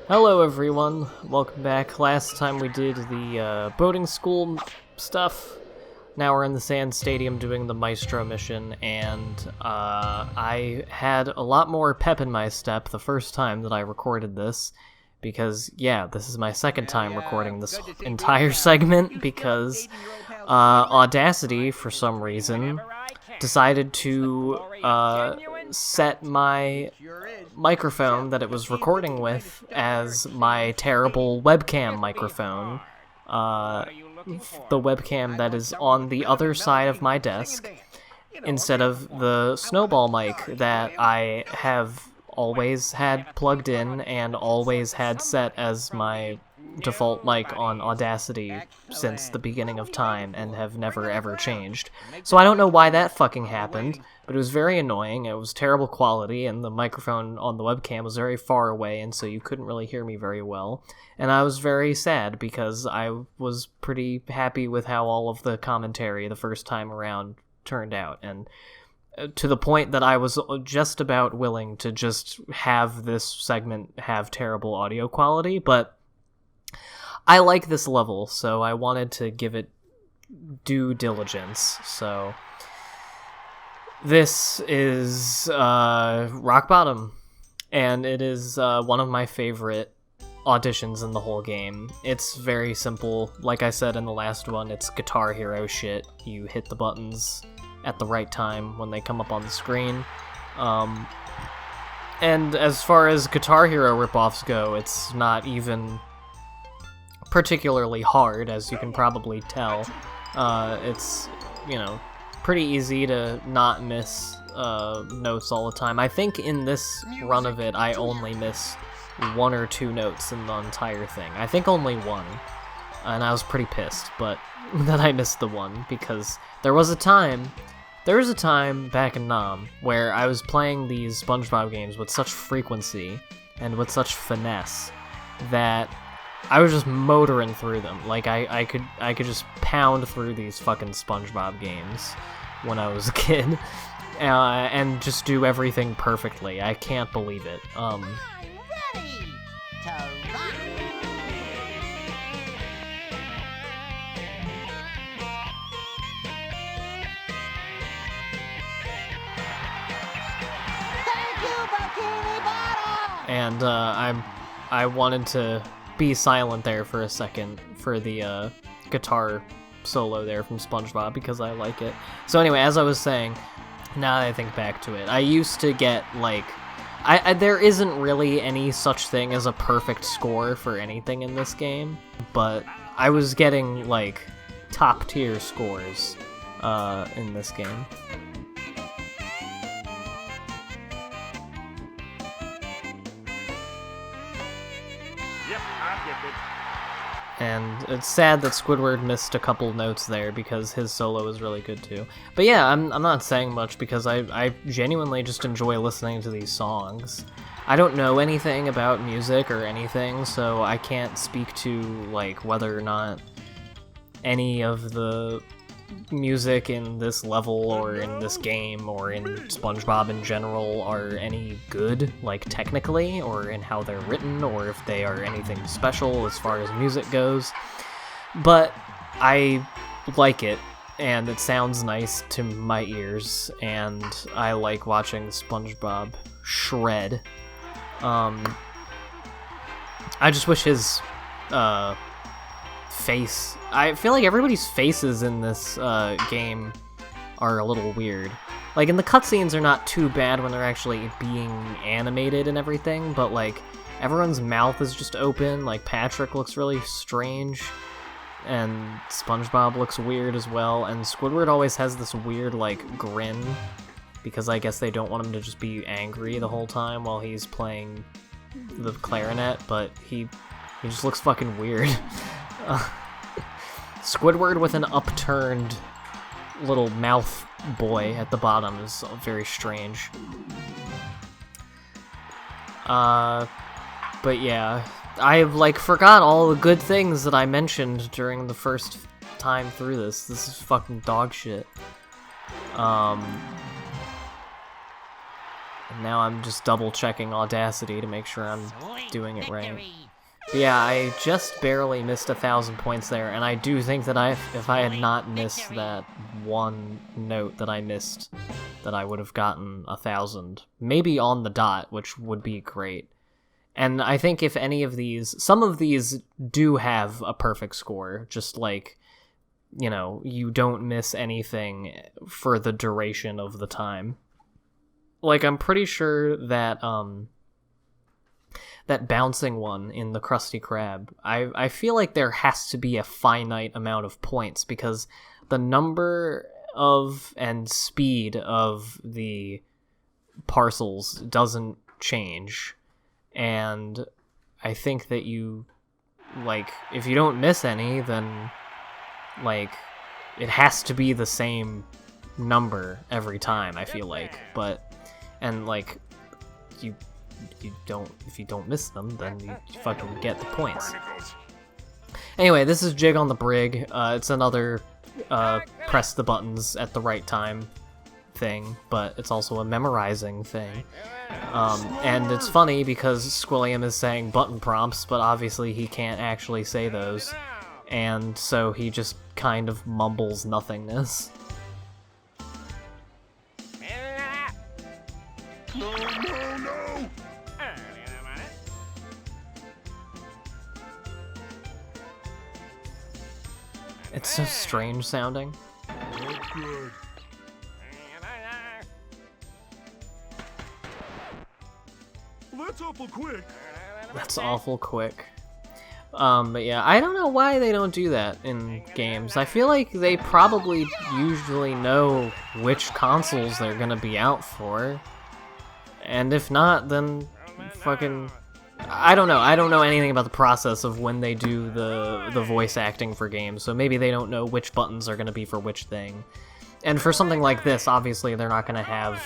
Hello everyone, welcome back. Last time we did the boating school stuff. Now we're in the Sand Stadium doing the Maestro mission, and I had a lot more pep in my step the first time that I recorded this, because, yeah, this is my second time recording this entire segment, because Audacity, for some reason, decided to set my microphone that it was recording with as my terrible webcam microphone. The webcam that is on the other side of my desk, instead of the snowball mic that I have always had plugged in and always had set as my default mic on Audacity since the beginning of time and have never ever changed. So I don't know why that fucking happened, but it was very annoying. It was terrible quality, and the microphone on the webcam was very far away, and so you couldn't really hear me very well. And I was very sad because I was pretty happy with how all of the commentary the first time around turned out, and to the point that I was just about willing to just have this segment have terrible audio quality, but I like this level, so I wanted to give it due diligence. So this is Rock Bottom, and it is one of my favorite auditions in the whole game. It's very simple. Like I said in the last one, it's Guitar Hero shit. You hit the buttons at the right time when they come up on the screen. And as far as Guitar Hero ripoffs go, it's not even particularly hard, as you can probably tell. It's, you know, pretty easy to not miss notes all the time. I think in this run of it, I only miss one or two notes in the entire thing. I think only one, and I was pretty pissed, but that I missed the one, because there was a time back in Nam where I was playing these SpongeBob games with such frequency and with such finesse that I was just motoring through them. Like, I could just pound through these fucking SpongeBob games when I was a kid, and just do everything perfectly. I can't believe it. I'm ready to rock. Thank you, Bikini Bottom! And I wanted to be silent there for a second for the guitar solo there from SpongeBob, because I like it. So anyway, as I was saying, now that I think back to it, I used to get, like, there isn't really any such thing as a perfect score for anything in this game, but I was getting, like, top tier scores in this game. And it's sad that Squidward missed a couple notes there, because his solo is really good too. But yeah, I'm not saying much, because I genuinely just enjoy listening to these songs. I don't know anything about music or anything, so I can't speak to, like, whether or not any of the music in this level or in this game or in SpongeBob in general are any good, like, technically, or in how they're written, or if they are anything special as far as music goes. But I like it, and it sounds nice to my ears, and I like watching SpongeBob shred. I just wish his face... I feel like everybody's faces in this game are a little weird. Like, in the cutscenes are not too bad when they're actually being animated and everything, but, like, everyone's mouth is just open. Like, Patrick looks really strange, and SpongeBob looks weird as well, and Squidward always has this weird, like, grin, because I guess they don't want him to just be angry the whole time while he's playing the clarinet, but he just looks fucking weird. Squidward with an upturned little mouth boy at the bottom is very strange. But yeah, I, like, forgot all the good things that I mentioned during the first time through this. This is fucking dog shit. Now I'm just double checking Audacity to make sure I'm doing it right. But yeah, I just barely missed 1,000 points there, and I do think that if I had not missed that one note that I missed, that I would have gotten 1,000. Maybe on the dot, which would be great. And I think if any of these, some of these do have a perfect score, just like, you know, you don't miss anything for the duration of the time. Like, I'm pretty sure that, that bouncing one in the Krusty Krab, I feel like there has to be a finite amount of points, because the number of and speed of the parcels doesn't change. And I think that you, like, if you don't miss any, then, like, it has to be the same number every time, I feel like. But, and, like, you don't, if you don't miss them, then you fucking get the points. Anyway, this is Jig on the Brig. It's another press the buttons at the right time thing, but it's also a memorizing thing. And it's funny because Squilliam is saying button prompts, but obviously he can't actually say those, and so he just kind of mumbles nothingness. No! It's so strange sounding. Not good. Well, that's awful quick. That's awful quick. But yeah, I don't know why they don't do that in games. I feel like they probably usually know which consoles they're gonna be out for. And if not, then fucking... I don't know. I don't know anything about the process of when they do the voice acting for games, so maybe they don't know which buttons are gonna be for which thing. And for something like this, obviously they're not gonna have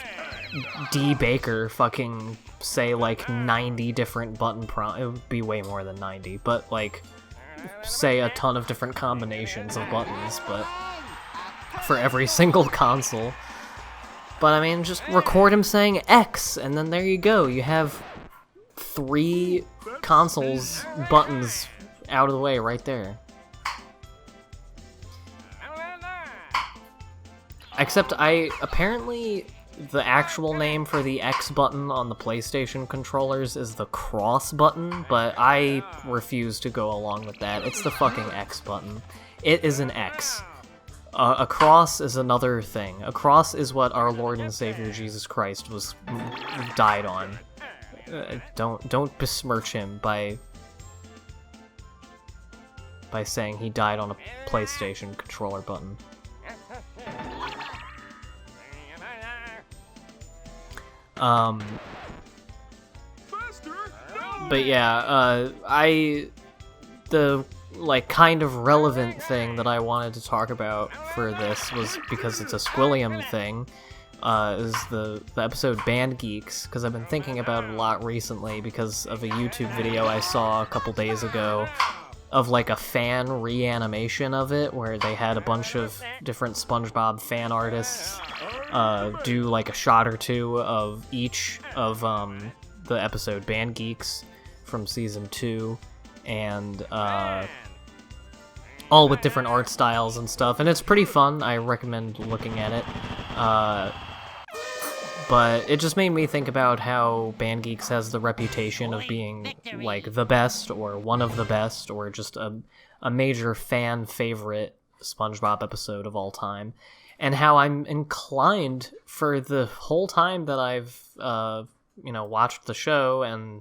D. Baker fucking say like 90 different button prompts. It would be way more than 90, but like say a ton of different combinations of buttons, but for every single console. But I mean, just record him saying X, and then there you go. You have 3 consoles buttons out of the way right there. Except apparently the actual name for the X button on the PlayStation controllers is the cross button, but I refuse to go along with that. It's the fucking X button. It is an X. A cross is another thing. A cross is what our Lord and Savior Jesus Christ died on. Don't besmirch him by saying he died on a PlayStation controller button. But yeah, the like kind of relevant thing that I wanted to talk about for this was, because it's a Squilliam thing, is the episode Band Geeks, because I've been thinking about it a lot recently because of a YouTube video I saw a couple days ago of like a fan reanimation of it, where they had a bunch of different SpongeBob fan artists do like a shot or two of each of the episode Band Geeks from season 2, and all with different art styles and stuff, and it's pretty fun. I recommend looking at it. But it just made me think about how Band Geeks has the reputation of being like the best, or one of the best, or just a major fan favorite SpongeBob episode of all time, and how I'm inclined, for the whole time that I've watched the show, and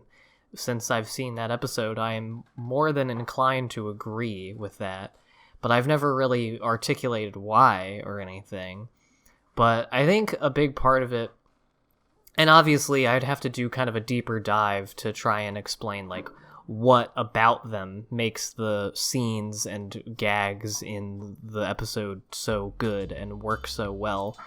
since I've seen that episode, I am more than inclined to agree with that. But I've never really articulated why or anything. But I think a big part of it, and obviously I'd have to do kind of a deeper dive to try and explain like what about them makes the scenes and gags in the episode so good and work so well.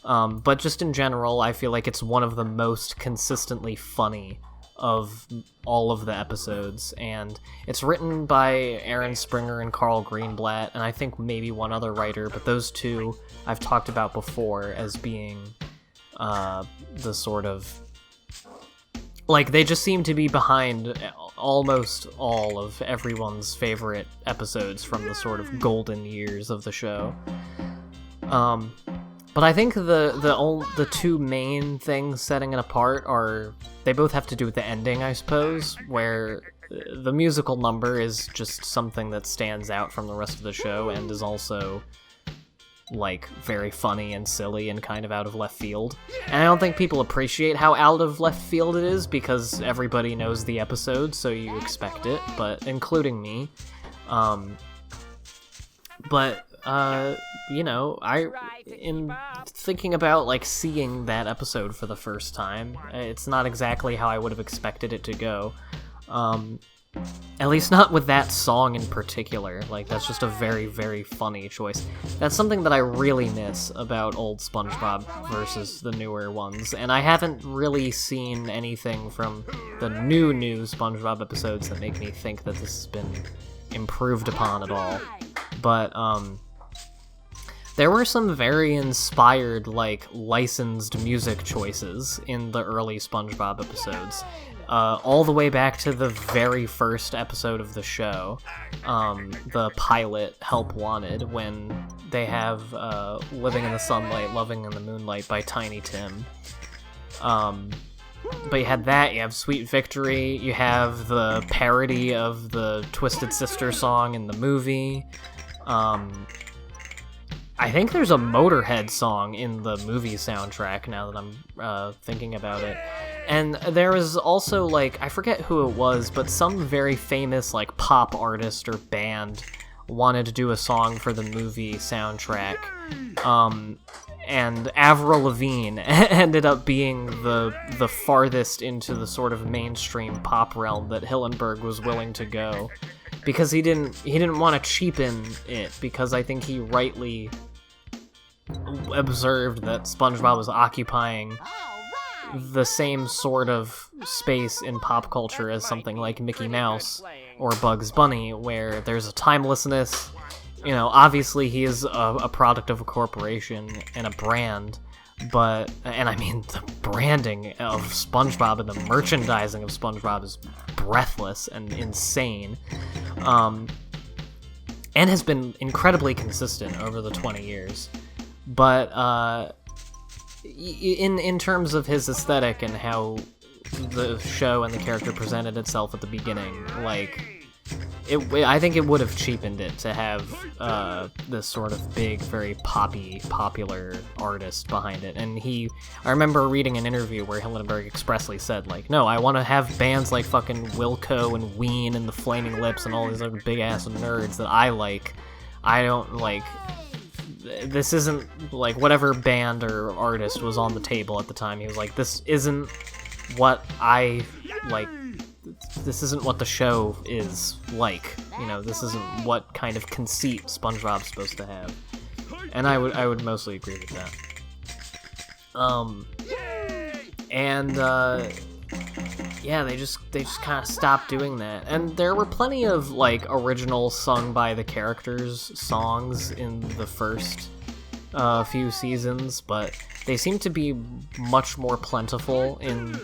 But just in general, I feel like it's one of the most consistently funny of all of the episodes, and it's written by Aaron Springer and Carl Greenblatt, and I think maybe one other writer, but those two I've talked about before as being the sort of like, they just seem to be behind almost all of everyone's favorite episodes from the sort of golden years of the show. But I think the two main things setting it apart are, they both have to do with the ending, I suppose, where the musical number is just something that stands out from the rest of the show and is also, like, very funny and silly and kind of out of left field. And I don't think people appreciate how out of left field it is because everybody knows the episode, so you expect it, but including me. You know, in thinking about, like, seeing that episode for the first time, it's not exactly how I would have expected it to go. At least not with that song in particular. Like, that's just a very, very funny choice. That's something that I really miss about old SpongeBob versus the newer ones, and I haven't really seen anything from the new SpongeBob episodes that make me think that this has been improved upon at all. But, there were some very inspired, like, licensed music choices in the early SpongeBob episodes. All the way back to the very first episode of the show, the pilot, Help Wanted, when they have Living in the Sunlight, Loving in the Moonlight by Tiny Tim. But you had that, you have Sweet Victory, you have the parody of the Twisted Sister song in the movie. I think there's a Motorhead song in the movie soundtrack, now that I'm thinking about it. And there was also, like, I forget who it was, but some very famous, like, pop artist or band wanted to do a song for the movie soundtrack. And Avril Lavigne ended up being the farthest into the sort of mainstream pop realm that Hillenburg was willing to go. Because he didn't want to cheapen it, because I think he rightly observed that SpongeBob was occupying the same sort of space in pop culture as something like Mickey Mouse or Bugs Bunny, where there's a timelessness. You know, obviously he is a product of a corporation and a brand, but, and I mean, the branding of SpongeBob and the merchandising of SpongeBob is breathless and insane, and has been incredibly consistent over the 20 years. But in terms of his aesthetic and how the show and the character presented itself at the beginning, like, I think it would have cheapened it to have this sort of big, very popular artist behind it. And I remember reading an interview where Hillenburg expressly said, like, no, I want to have bands like fucking Wilco and Ween and the Flaming Lips and all these other big-ass nerds that I like. I don't, like, this isn't, like, whatever band or artist was on the table at the time. He was like, this isn't what I, like, this isn't what the show is like. You know, this isn't what kind of conceit SpongeBob's supposed to have. And I would mostly agree with that. Yeah, they just kind of stopped doing that. And there were plenty of, like, original sung by the characters songs in the first few seasons, but they seem to be much more plentiful in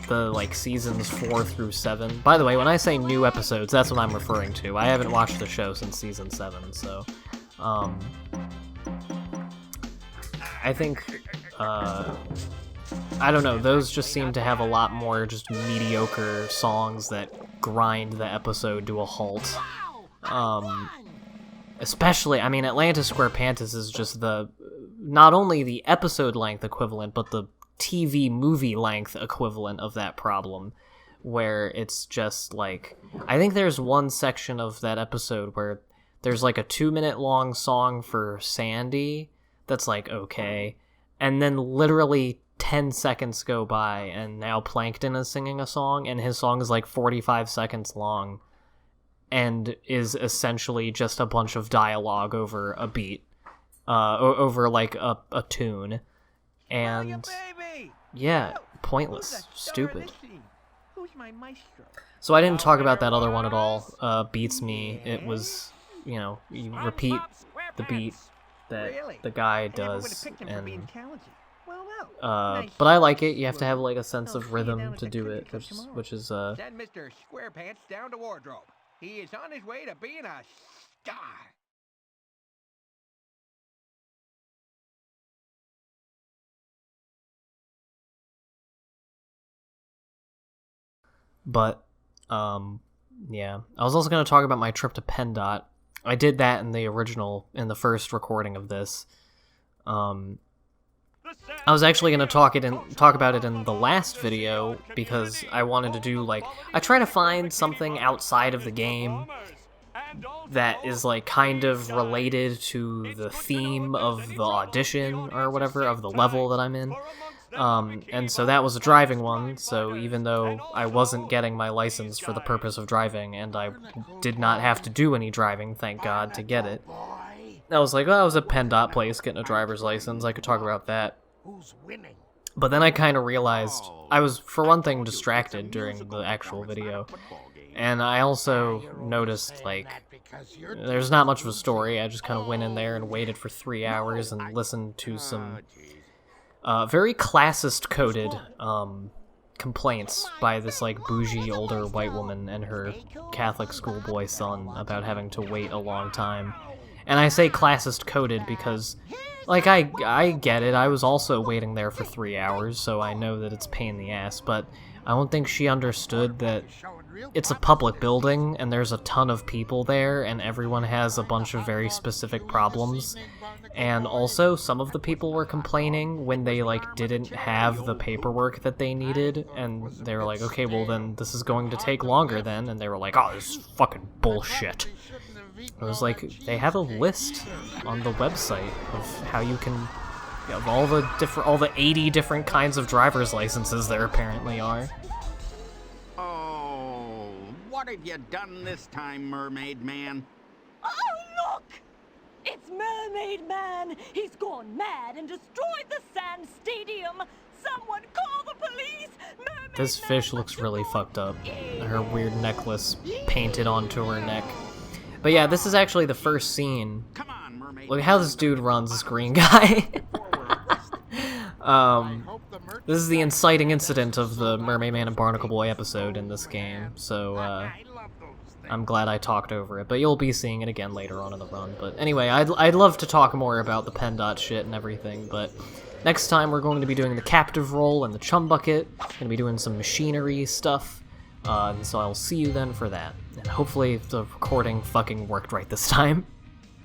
the, like, seasons 4 through 7. By the way, when I say new episodes, that's what I'm referring to. I haven't watched the show since season 7, so I think I don't know, those just seem to have a lot more just mediocre songs that grind the episode to a halt. Especially, I mean, Atlantis Square Pantis is just not only the episode length equivalent, but the TV movie length equivalent of that problem, where it's just like, I think there's one section of that episode where there's like a 2-minute long song for Sandy that's like, okay, and then literally 10 seconds go by and now Plankton is singing a song, and his song is like 45 seconds long and is essentially just a bunch of dialogue over a beat, over like a tune. And yeah, pointless, stupid. So I didn't talk about that other one at all. Beats Me. It was, you know, you repeat the beat that the guy does, and But I like it. You have to have like a sense of rhythm to do it, which is Send Mr. Squarepants down to wardrobe. He is on his way to being a star. But yeah. I was also going to talk about my trip to PennDOT. I did that in the first recording of this. I was actually going to talk about it in the last video because I wanted to do I try to find something outside of the game that is kind of related to the theme of the audition or whatever of the level that I'm in. And so that was a driving one, so even though I wasn't getting my license for the purpose of driving, and I did not have to do any driving, thank God, to get it, I was like, well, I was at PennDOT place getting a driver's license, I could talk about that. But then I kind of realized, I was, for one thing, distracted during the actual video, and I also noticed, there's not much of a story. I just kind of went in there and waited for 3 hours and listened to some very classist-coded complaints by this bougie older white woman and her Catholic schoolboy son about having to wait a long time. And I say classist-coded because, I get it. I was also waiting there for 3 hours, so I know that it's a pain in the ass, but I don't think she understood that it's a public building, and there's a ton of people there, and everyone has a bunch of very specific problems. And also, some of the people were complaining when they, didn't have the paperwork that they needed, and they were like, okay, well then, this is going to take longer then, and they were like, oh, this is fucking bullshit. It was they have a list on the website of how you can, of all the 80 different kinds of driver's licenses there apparently are. Oh, what have you done this time, Mermaidman? Oh, look! It's Mermaidman! He's gone mad and destroyed the Sand Stadium! Someone call the police! This fish looks really fucked up. Her weird necklace painted onto her neck. But yeah, this is actually the first scene. Come on, Mermaid. Look at how this dude runs, this green guy. This is the inciting incident of the Mermaidman and Barnacle Boy episode in this game, so I'm glad I talked over it, but you'll be seeing it again later on in the run. But anyway, I'd love to talk more about the PennDOT shit and everything, but next time we're going to be doing the captive roll and the chum bucket, gonna be doing some machinery stuff, and so I'll see you then for that. And hopefully the recording fucking worked right this time.